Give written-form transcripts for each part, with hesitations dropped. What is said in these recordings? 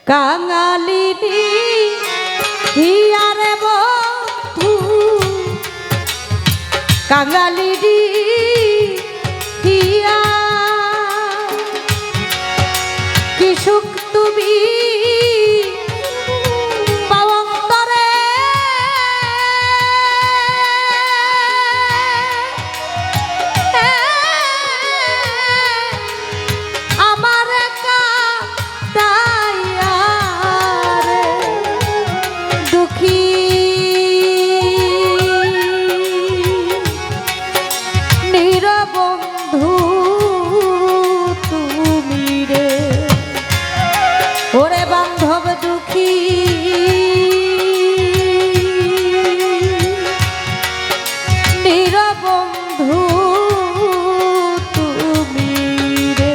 কাঙালিনী হিয়ারে বন্ধু কাঙালিনী হিয়া কি সুখ তুমি পাওন্তরে আমার কাটাইয়া রে দুঃখী নিরবন্ধু তুমি রে ওরে বান্ধব দুঃখী নিরবন্ধু তুমি রে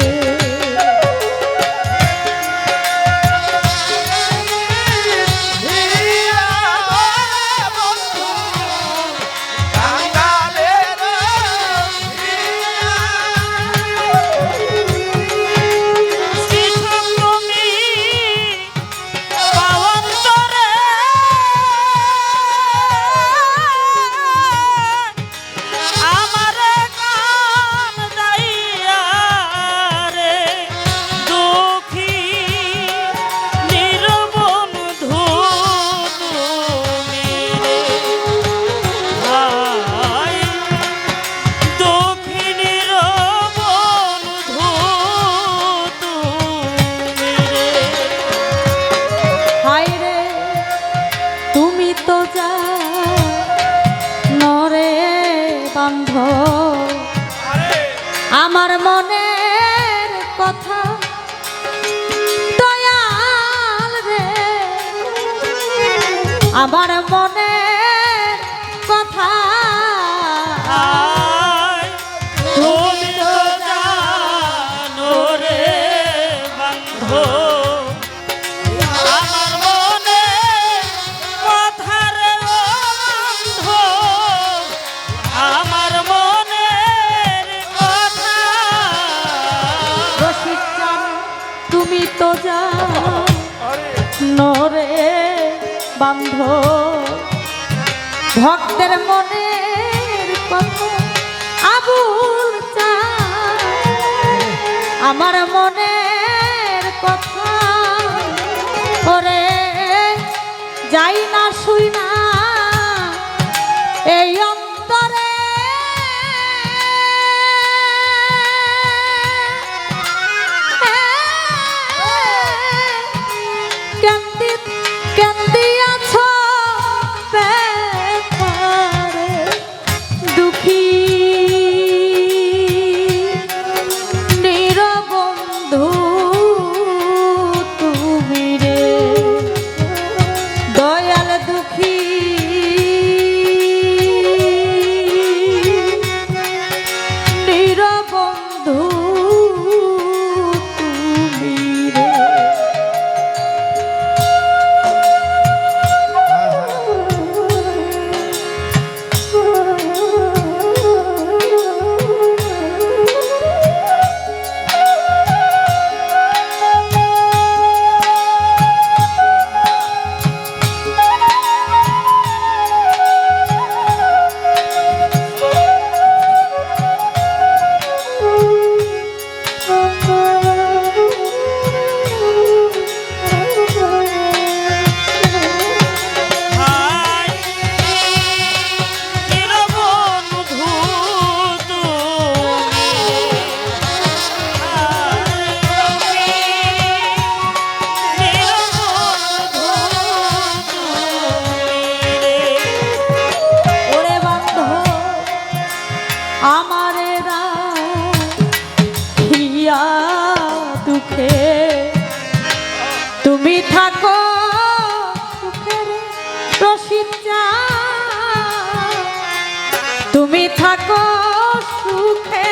আমার মনের কথা দয়াল রে আমার মনের কথা তুমি তো জানো রে বন্ধু আমার মনে কথা রে বন্ধু আমার মনের কথা রসিক চান তুমি তো জানো রে বান্ধ ভক্তের মনের কথা আবুল চান আমার মনের কথা ওরে যাই না শুই না এই অন্তরে তুমি থাকো সুখের রসিদ তুমি থাকো সুখে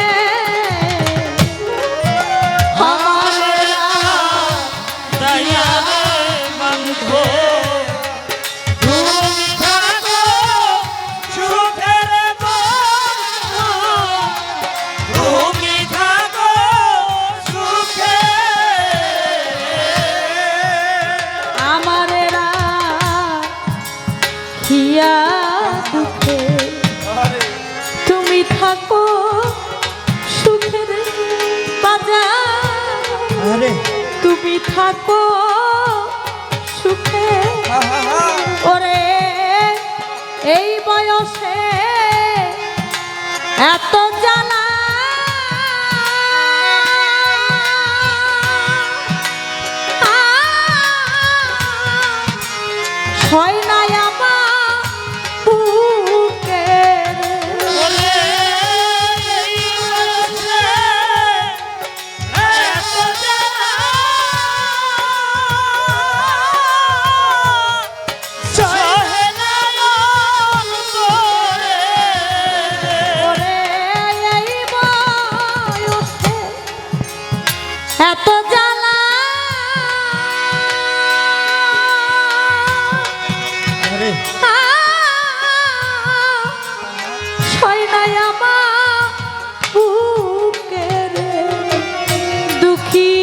তুমি থাকো সুখে ওরে এই বয়সে এত জ্বালা হয় না আমার বুকের ওরে এই বয়সে এত জ্বালা সহে না অন্তরে। ওরে এই বয়সে এত জ্বালা সয় নাই আমার বুকের দুঃখী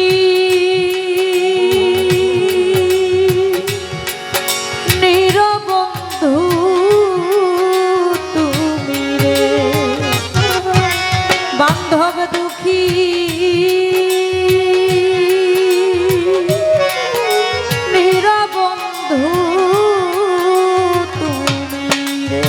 নিরবন্ধু তুমি রে বান্ধব দুঃখী নিরবন্ধু তুমি রে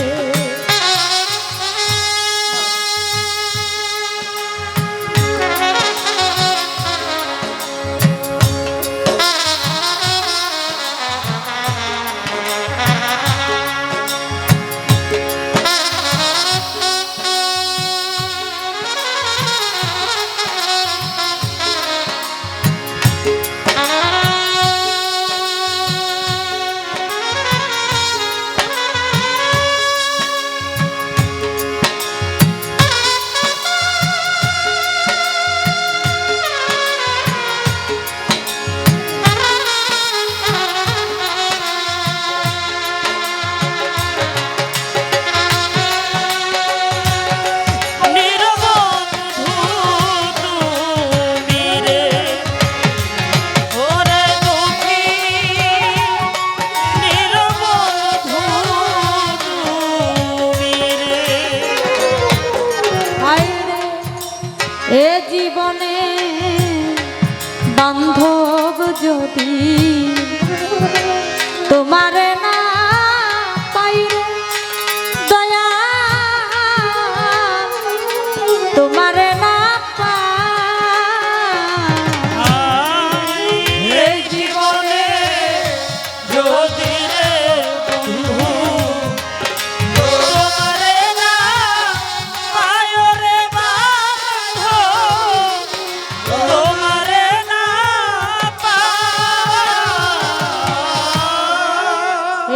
এ জীবনে বান্ধব যদি তোমারে না পাইরে দয়া তোমারে না পাই এই জীবনে যদি রে বন্ধু তোমারে না পায় রে বান্ধব, তোমারে না পায়।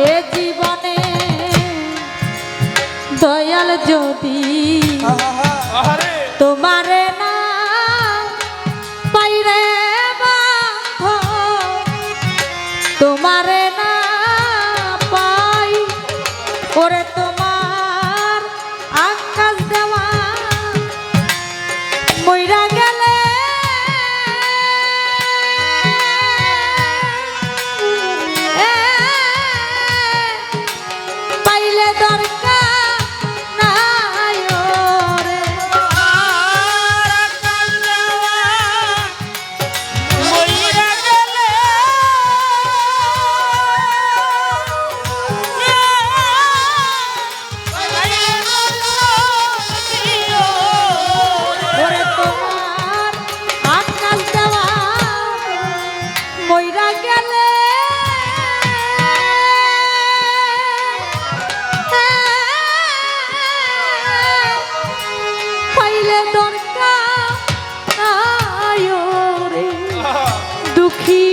এ জীবনে দয়াল যদি তোমারে না পাইরে বান্ধব তোমারে না পাই ওরে তোমার আকাশ দেওয়া মইরা গেলে পাইলে দরকার নাই ওরে আর আকাশ দেওয়া মইরা গেলে ওরে তোমার আকাশ দেওয়া মইরা গেলে পাইলে দরকার নাই ওরে দুঃখী